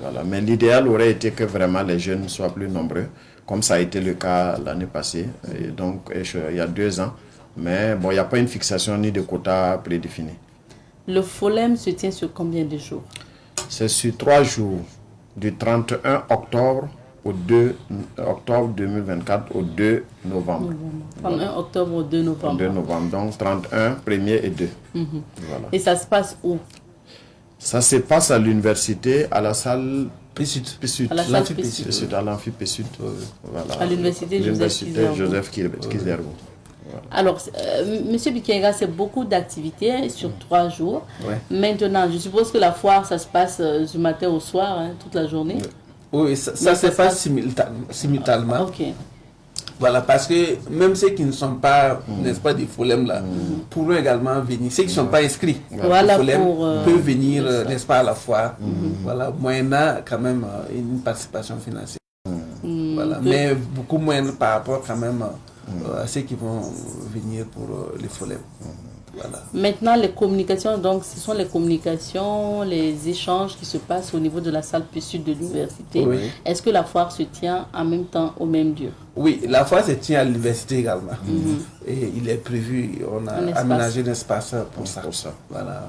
Voilà. Mais l'idéal aurait été que vraiment les jeunes soient plus nombreux, comme ça a été le cas l'année passée. Et donc, il y a 2 ans. Mais bon, il n'y a pas une fixation ni de quotas prédéfinis. Le FOLEM se tient sur combien de jours? C'est sur 3 jours, du 31 octobre au 2 octobre 2024 au 2 novembre. 31 octobre au 2 novembre. 2 novembre, donc 31, 1er et 2. Voilà. Et ça se passe où? Ça se passe à l'université, à la salle P-Sud. À la salle P-Sud. À l'amphi P-Sud. Voilà. À l'université Joseph Kizerbo. Voilà. Alors, Monsieur Bikenga, c'est beaucoup d'activités sur 3 jours. Ouais. Maintenant, je suppose que la foire, ça se passe du matin au soir, hein, toute la journée. Oui, ça se passe simultanément. Ok. Voilà, parce que même ceux qui ne sont pas, n'est-ce pas, des FOLEM là, pourront également venir. Ceux qui ne sont pas inscrits voilà, au FOLEM peuvent venir, n'est-ce pas, à la foire. Voilà, moyennant quand même une participation financière. Voilà, mais beaucoup moins par rapport quand même à ceux qui vont venir pour les FOLEM. Voilà. Maintenant, les communications, donc ce sont les communications, les échanges qui se passent au niveau de la salle P-Sud de l'université. Oui. Est-ce que la foire se tient en même temps au même lieu? Oui, la foire se tient à l'université également. Et il est prévu, on a aménagé un espace pour ça. Voilà.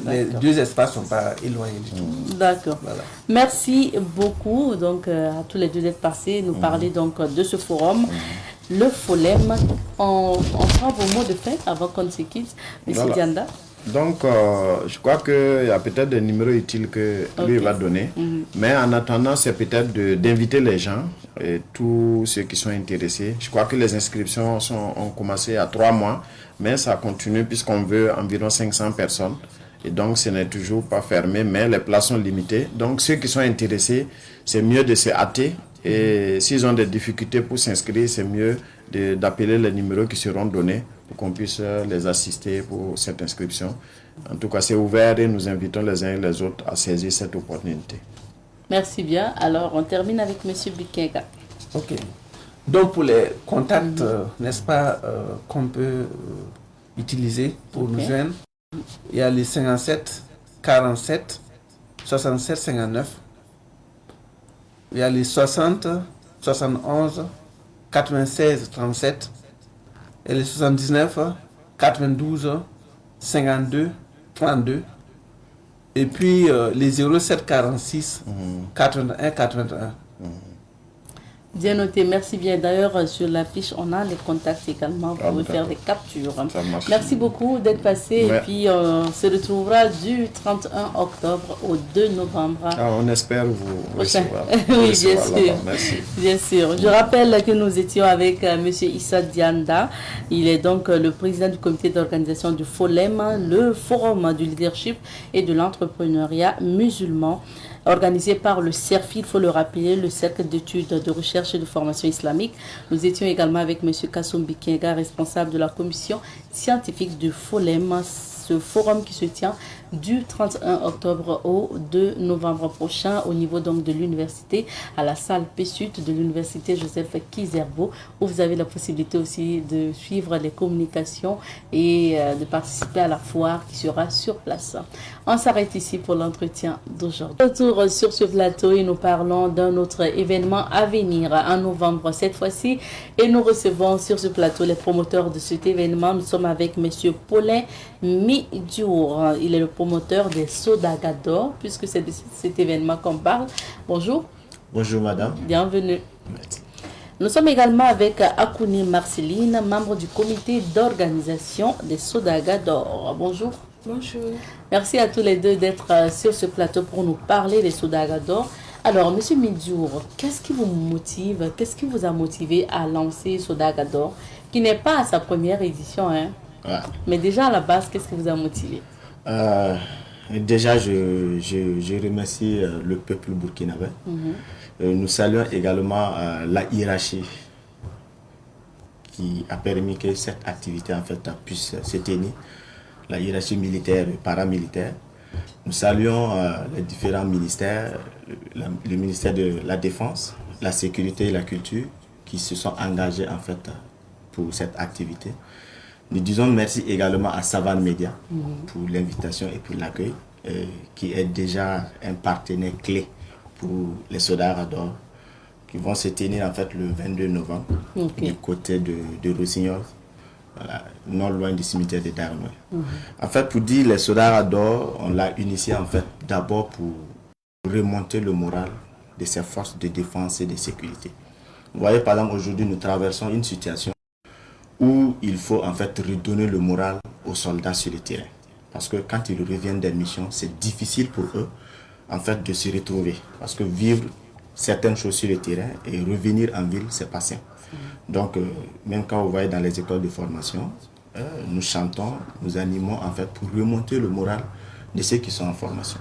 Les 2 espaces ne sont pas éloignés du tout. D'accord. Voilà. Merci beaucoup donc, à tous les deux d'être passés, nous parler donc de ce forum. Le FOLEM, on prend vos mots de fin avant qu'on se quitte. Monsieur Dianda. Donc, je crois qu'il y a peut-être des numéros utiles que lui va donner. Mais en attendant, c'est peut-être d'inviter les gens et tous ceux qui sont intéressés. Je crois que les inscriptions ont commencé à 3 mois, mais ça continue puisqu'on veut environ 500 personnes. Et donc, ce n'est toujours pas fermé, mais les places sont limitées. Donc, ceux qui sont intéressés, c'est mieux de se hâter. Et s'ils ont des difficultés pour s'inscrire, c'est mieux d'appeler les numéros qui seront donnés pour qu'on puisse les assister pour cette inscription. En tout cas, c'est ouvert et nous invitons les uns et les autres à saisir cette opportunité. Merci bien. Alors, on termine avec M. Bikenga. Ok. Donc, pour les contacts, n'est-ce pas, qu'on peut utiliser pour nous joindre, il y a les 57 47 67 59. Il y a les 60 71 96 37 et les 79 92 52 32 et puis les 07 46 81 81. Bien noté, merci bien. D'ailleurs, sur la fiche, on a les contacts également. Vous pouvez faire des captures. Merci beaucoup d'être passé. Et puis, on se retrouvera du 31 octobre au 2 novembre. On espère vous recevoir. Oui, bien sûr. Merci. Bien sûr. Je rappelle que nous étions avec M. Issa Dianda. Il est donc le président du comité d'organisation du FOLEM, le forum du leadership et de l'entrepreneuriat musulman, organisé par le CERFI, il faut le rappeler, le Cercle d'études de recherche et de formation islamique. Nous étions également avec M. Kassoum Bikenga, responsable de la commission scientifique du FOLEM, ce forum qui se tient du 31 octobre au 2 novembre prochain au niveau donc de l'université, à la salle P-Sud de l'université Joseph Kizerbo, où vous avez la possibilité aussi de suivre les communications et de participer à la foire qui sera sur place. On s'arrête ici pour l'entretien d'aujourd'hui. Retour sur ce plateau et nous parlons d'un autre événement à venir en novembre cette fois-ci et nous recevons sur ce plateau les promoteurs de cet événement. Nous sommes avec M. Paulin Midjour. Il est le promoteur des Sodagador, puisque c'est de cet événement qu'on parle. Bonjour. Bonjour madame. Bienvenue. Merci. Nous sommes également avec Akouni Marceline, membre du comité d'organisation des Sodagador. Bonjour. Bonjour. Merci à tous les deux d'être sur ce plateau pour nous parler des Sodagador. Alors, Monsieur Midjour, qu'est-ce qui vous motive, qu'est-ce qui vous a motivé à lancer Sodagador, qui n'est pas à sa première édition, hein? Ouais. Mais déjà à la base, qu'est-ce qui vous a motivé? Déjà, je remercie le peuple burkinabé. Nous saluons également la hiérarchie qui a permis que cette activité en fait puisse se tenir, la hiérarchie militaire et paramilitaire. Nous saluons les différents ministères, le ministère de la Défense, la Sécurité et la Culture qui se sont engagés en fait pour cette activité. Nous disons merci également à Savane Media pour l'invitation et pour l'accueil, qui est déjà un partenaire clé pour les Sodagador qui vont se tenir en fait le 22 novembre du côté de Rossignol, voilà, non loin du cimetière de Darnoy. En fait, pour dire les Sodagador, on l'a initié en fait d'abord pour remonter le moral de ces forces de défense et de sécurité. Vous voyez, par exemple, aujourd'hui, nous traversons une situation où il faut en fait redonner le moral aux soldats sur le terrain. Parce que quand ils reviennent des missions, c'est difficile pour eux en fait de se retrouver. Parce que vivre certaines choses sur le terrain et revenir en ville, c'est pas simple. Donc, même quand vous voyez dans les écoles de formation, nous chantons, nous animons en fait pour remonter le moral de ceux qui sont en formation.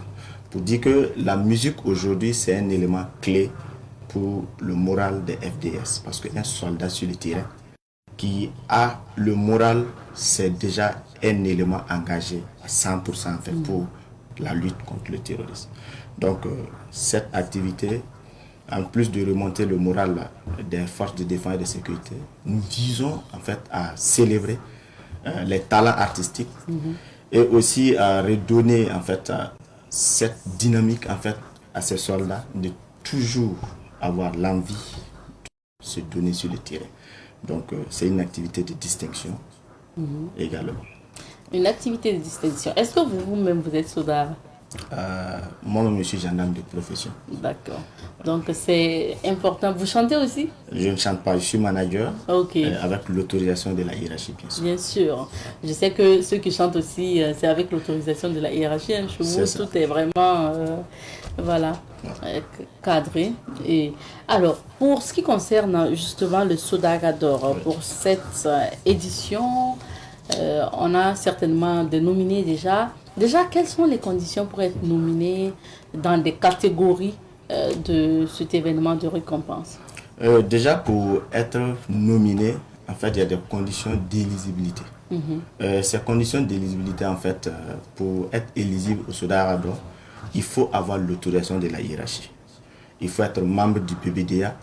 Pour dire que la musique aujourd'hui, c'est un élément clé pour le moral des FDS. Parce qu'un soldat sur le terrain qui a le moral, c'est déjà un élément engagé à 100% en fait pour la lutte contre le terrorisme. Donc, cette activité, en plus de remonter le moral des forces de défense et de sécurité, nous visons en fait à célébrer les talents artistiques et aussi à redonner en fait cette dynamique en fait à ces soldats de toujours avoir l'envie de se donner sur le terrain. Donc c'est une activité de distinction également. Une activité de distinction. Est-ce que vous-même vous êtes soda? Moi-même, je suis gendarme de profession. D'accord. Donc c'est important. Vous chantez aussi? Je ne chante pas, je suis manager avec l'autorisation de la hiérarchie, bien sûr. Bien sûr. Je sais que ceux qui chantent aussi, c'est avec l'autorisation de la hiérarchie. Hein. Chez vous, tout est vraiment cadré. Et alors, pour ce qui concerne justement le Sodagador, pour cette édition, on a certainement des nominés déjà. Déjà, quelles sont les conditions pour être nominé dans des catégories de cet événement de récompense? Déjà, pour être nominé, en fait, il y a des conditions d'éligibilité. Ces conditions d'éligibilité, en fait, pour être éligible au Sodagador, il faut avoir l'autorisation de la hiérarchie. Il faut être membre du PBDA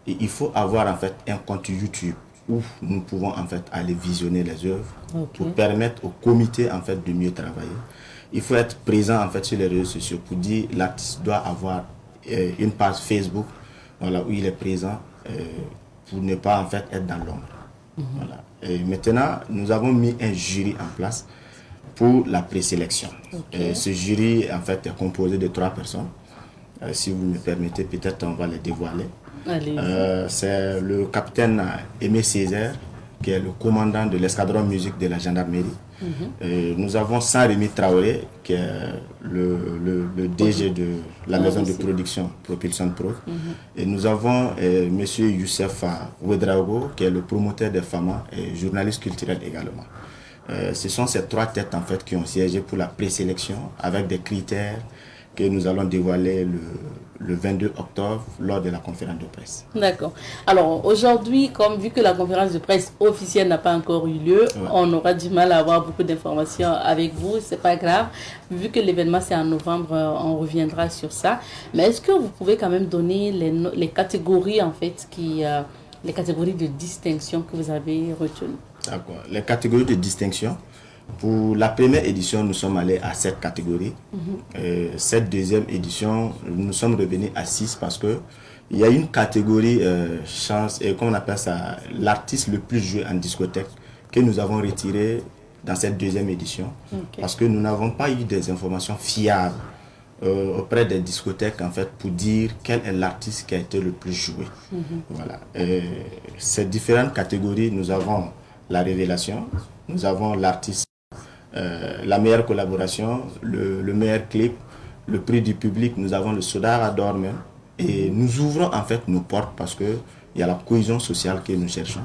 et il faut avoir, en fait, un compte YouTube où nous pouvons en fait aller visionner les œuvres pour permettre au comité en fait de mieux travailler. Il faut être présent en fait sur les réseaux sociaux pour dire l'artiste doit avoir une page Facebook, voilà, où il est présent pour ne pas en fait être dans l'ombre. Voilà. Et maintenant, nous avons mis un jury en place pour la présélection. Ce jury en fait est composé de 3 personnes. Si vous me permettez, peut-être on va les dévoiler. C'est le capitaine Aimé Césaire, qui est le commandant de l'escadron musique de la gendarmerie. Nous avons Saint-Rémy Traoré, qui est le DG de la maison de production Propulsion Pro. Et nous avons M. Youssef Ouedraogo, qui est le promoteur des FAMA et journaliste culturel également. Ce sont ces 3 têtes en fait qui ont siégé pour la présélection avec des critères que nous allons dévoiler le 22 octobre lors de la conférence de presse. D'accord. Alors aujourd'hui, comme vu que la conférence de presse officielle n'a pas encore eu lieu, on aura du mal à avoir beaucoup d'informations avec vous, c'est pas grave. Vu que l'événement c'est en novembre, on reviendra sur ça. Mais est-ce que vous pouvez quand même donner les catégories en fait les catégories de distinction que vous avez retenues? D'accord. Les catégories de distinction. Pour la première édition, nous sommes allés à 7 catégories. Cette deuxième édition, nous sommes revenus à 6 parce que il y a une catégorie chance, et comme on appelle ça, l'artiste le plus joué en discothèque, que nous avons retiré dans cette deuxième édition, parce que nous n'avons pas eu des informations fiables auprès des discothèques en fait pour dire quel est l'artiste qui a été le plus joué. Voilà. Ces différentes catégories, nous avons la révélation, nous avons l'artiste, la meilleure collaboration, le meilleur clip, le prix du public, nous avons le Sodara d'or même. Et nous ouvrons en fait nos portes parce que il y a la cohésion sociale que nous cherchons.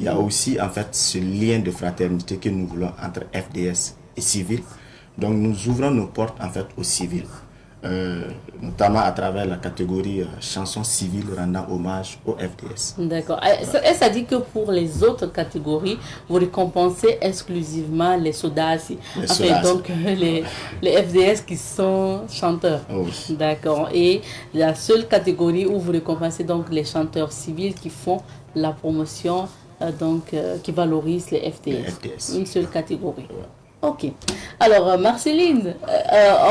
Il y a aussi en fait ce lien de fraternité que nous voulons entre FDS et civil. Donc nous ouvrons nos portes en fait aux civils. Notamment à travers la catégorie chansons civiles rendant hommage au FDS. D'accord. Est-ce à dire que pour les autres catégories, vous récompensez exclusivement les sodas, donc les FDS qui sont chanteurs? Oui. D'accord. Et la seule catégorie où vous récompensez donc les chanteurs civils qui font la promotion, qui valorisent les FDS. Une seule catégorie. Ouais. Ok. Alors, Marceline,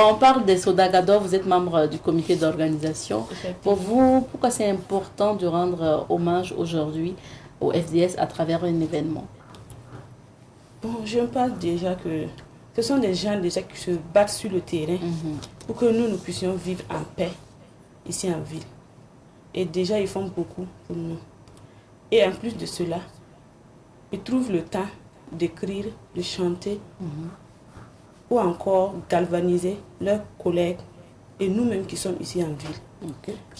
on parle des Sodaga d'or, vous êtes membre du comité d'organisation. Pour vous, pourquoi c'est important de rendre hommage aujourd'hui au FDS à travers un événement? Bon, je pense déjà que ce sont des gens déjà qui se battent sur le terrain pour que nous puissions vivre en paix ici en ville. Et déjà, ils font beaucoup pour nous. Et en plus de cela, ils trouvent le temps d'écrire, de chanter, ou encore galvaniser leurs collègues et nous-mêmes qui sommes ici en ville.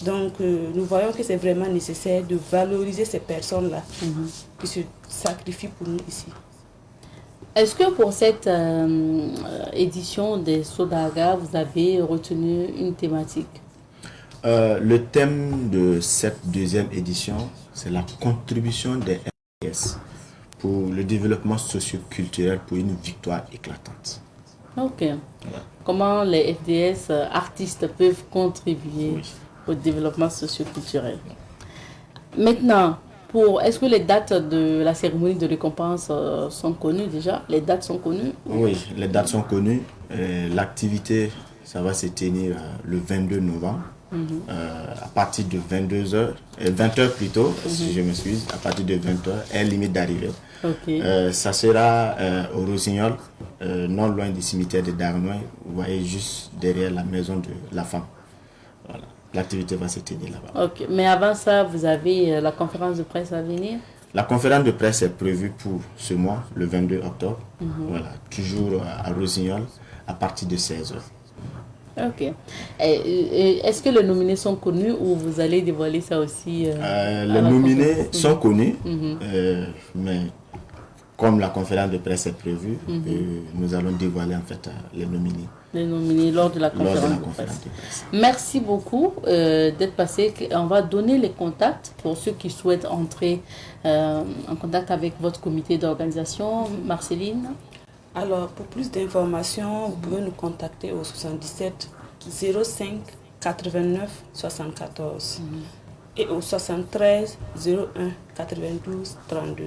Donc, nous voyons que c'est vraiment nécessaire de valoriser ces personnes-là qui se sacrifient pour nous ici. Est-ce que pour cette édition des Sodaga, vous avez retenu une thématique? Le thème de cette deuxième édition, c'est la contribution des FDS pour le développement socio-culturel pour une victoire éclatante. Ok. Comment les FDS artistes peuvent contribuer au développement socio-culturel? Maintenant, est-ce que les dates de la cérémonie de récompense sont connues déjà? Les dates sont connues? Oui, les dates sont connues. L'activité, ça va se tenir le 22 novembre. À partir de 20h plutôt, si je m'excuse, à partir de 20h, est limite d'arrivée. Ça sera au Rossignol, non loin du cimetière de Darnois. Vous voyez juste derrière la maison de la femme. Voilà. L'activité va se tenir là-bas. Ok, mais avant ça, vous avez la conférence de presse à venir? La conférence de presse est prévue pour ce mois, le 22 octobre. Voilà, toujours à Rossignol, à partir de 16h. Ok. Est-ce que les nominés sont connus ou vous allez dévoiler ça aussi? Les nominés sont connus, mais comme la conférence de presse est prévue, nous allons dévoiler en fait les nominés. Les nominés lors de la conférence, de presse. Merci beaucoup d'être passé. On va donner les contacts pour ceux qui souhaitent entrer en contact avec votre comité d'organisation. Marceline? Alors, pour plus d'informations, vous pouvez nous contacter au 77 05 89 74 et au 73 01 92 32.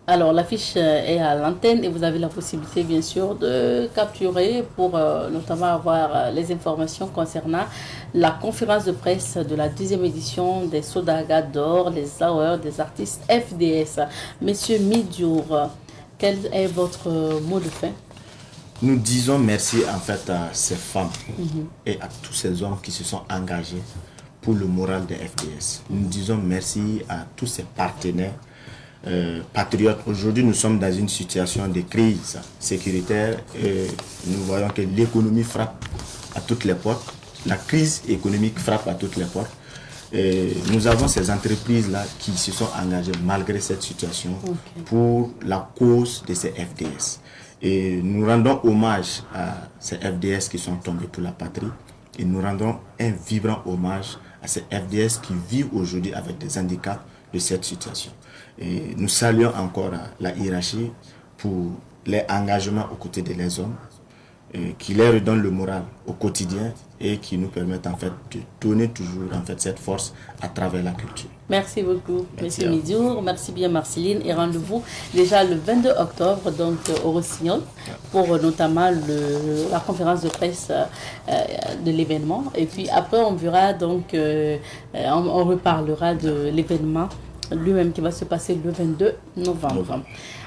Alors, l'affiche est à l'antenne et vous avez la possibilité, bien sûr, de capturer pour notamment avoir les informations concernant la conférence de presse de la deuxième édition des Sodaga d'or, les Hours des artistes FDS. Monsieur Midjour, quel est votre mot de fin? Nous disons merci en fait à ces femmes et à tous ces hommes qui se sont engagés pour le moral des FDS. Nous disons merci à tous ces partenaires patriotes. Aujourd'hui, nous sommes dans une situation de crise sécuritaire et nous voyons que l'économie frappe à toutes les portes. La crise économique frappe à toutes les portes. Et nous avons ces entreprises-là qui se sont engagées malgré cette situation pour la cause de ces FDS. Et nous rendons hommage à ces FDS qui sont tombés pour la patrie. Et nous rendons un vibrant hommage à ces FDS qui vivent aujourd'hui avec des handicaps de cette situation. Et nous saluons encore la hiérarchie pour les engagements aux côtés de les hommes, qui leur redonnent le moral au quotidien et qui nous permettent en fait de donner toujours en fait cette force à travers la culture. Merci beaucoup, Monsieur Midjour. Merci bien, Marceline. Et rendez-vous déjà le 22 octobre donc au Rossignol pour notamment la conférence de presse de l'événement. Et puis après, on verra donc, on reparlera de l'événement lui-même qui va se passer le 22 novembre.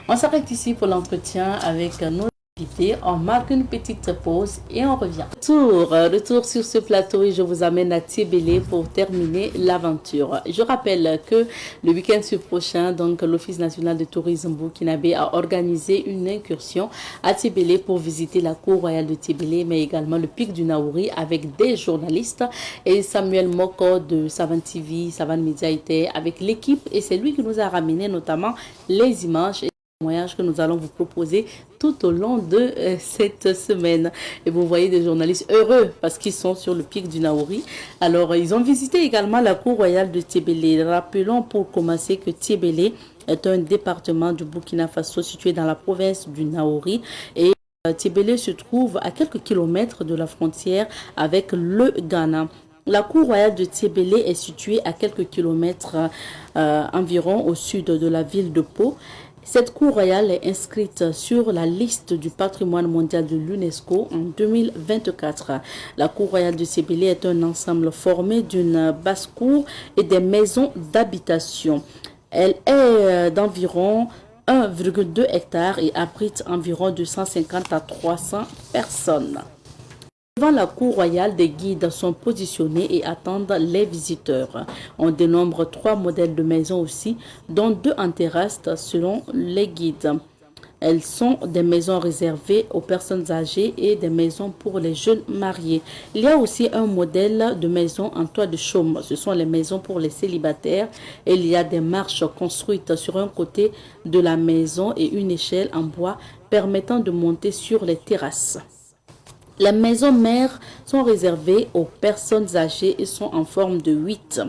On s'arrête ici pour l'entretien avec nos invités. On marque une petite pause et on revient. Retour sur ce plateau et je vous amène à Tébélé pour terminer l'aventure. Je rappelle que le week-end prochain, donc l'Office national de tourisme burkinabé a organisé une incursion à Tébélé pour visiter la cour royale de Tébélé, mais également le pic du Naouri avec des journalistes. Et Samuel Moko de Savan TV, Savan Media était avec l'équipe et c'est lui qui nous a ramené notamment les images et témoignages que nous allons vous proposer tout au long de cette semaine. Et vous voyez des journalistes heureux parce qu'ils sont sur le pic du Naouri. Alors, ils ont visité également la cour royale de Tébélé. Rappelons pour commencer que Tébélé est un département du Burkina Faso situé dans la province du Naouri et Tébélé se trouve à quelques kilomètres de la frontière avec le Ghana. La cour royale de Tébélé est située à quelques kilomètres environ au sud de la ville de Pau. Cette cour royale est inscrite sur la liste du patrimoine mondial de l'UNESCO en 2024. La cour royale de Tébélé est un ensemble formé d'une basse-cour et des maisons d'habitation. Elle est d'environ 1,2 hectares et abrite environ 250 à 300 personnes. Devant la cour royale, des guides sont positionnés et attendent les visiteurs. On dénombre 3 modèles de maisons aussi, dont 2 en terrasse selon les guides. Elles sont des maisons réservées aux personnes âgées et des maisons pour les jeunes mariés. Il y a aussi un modèle de maison en toit de chaume. Ce sont les maisons pour les célibataires. Et il y a des marches construites sur un côté de la maison et une échelle en bois permettant de monter sur les terrasses. Les maisons mères sont réservées aux personnes âgées et sont en forme de 8.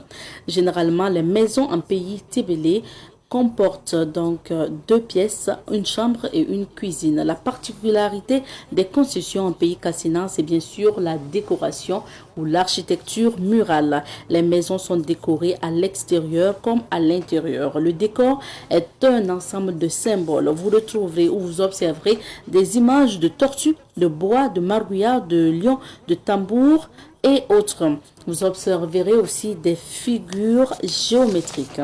Généralement, les maisons en pays Tébélé comportent donc 2 pièces, une chambre et une cuisine. La particularité des concessions en pays Kassina, c'est bien sûr la décoration ou l'architecture murale. Les maisons sont décorées à l'extérieur comme à l'intérieur. Le décor est un ensemble de symboles. Vous retrouverez ou vous observerez des images de tortues, de bois, de marguillards, de lions, de tambours et autres. Vous observerez aussi des figures géométriques.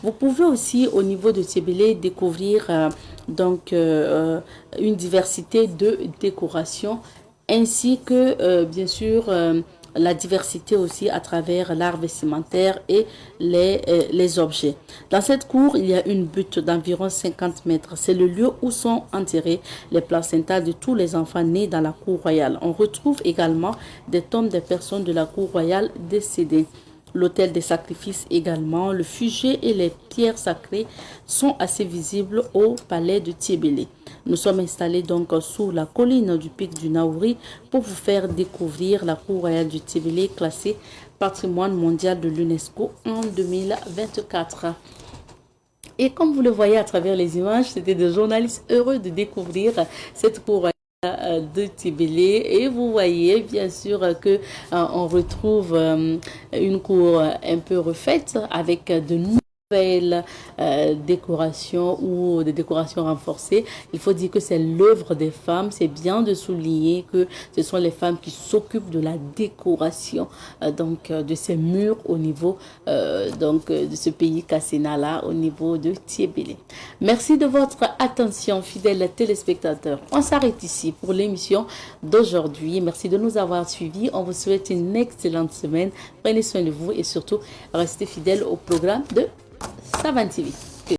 Vous pouvez aussi au niveau de Tébélé découvrir une diversité de décorations ainsi que bien sûr la diversité aussi à travers l'art vestimentaire et les objets. Dans cette cour, il y a une butte d'environ 50 mètres. C'est le lieu où sont enterrés les placentas de tous les enfants nés dans la cour royale. On retrouve également des tombes des personnes de la cour royale décédées. L'autel des sacrifices également, le fugé et les pierres sacrées sont assez visibles au palais de Tébélé. Nous sommes installés donc sous la colline du pic du Naouri pour vous faire découvrir la cour royale du Tébélé classée patrimoine mondial de l'UNESCO en 2024. Et comme vous le voyez à travers les images, c'était des journalistes heureux de découvrir cette cour royale de Tébélé et vous voyez bien sûr que on retrouve une cour un peu refaite avec de nouvelles décorations ou des décorations renforcées. Il faut dire que c'est l'œuvre des femmes. C'est bien de souligner que ce sont les femmes qui s'occupent de la décoration de ces murs au niveau de ce pays Kassina là au niveau de Tébélé. Merci de votre attention, fidèles téléspectateurs. On s'arrête ici pour l'émission d'aujourd'hui. Merci de nous avoir suivis. On vous souhaite une excellente semaine. Prenez soin de vous et surtout restez fidèles au programme de Savan TV.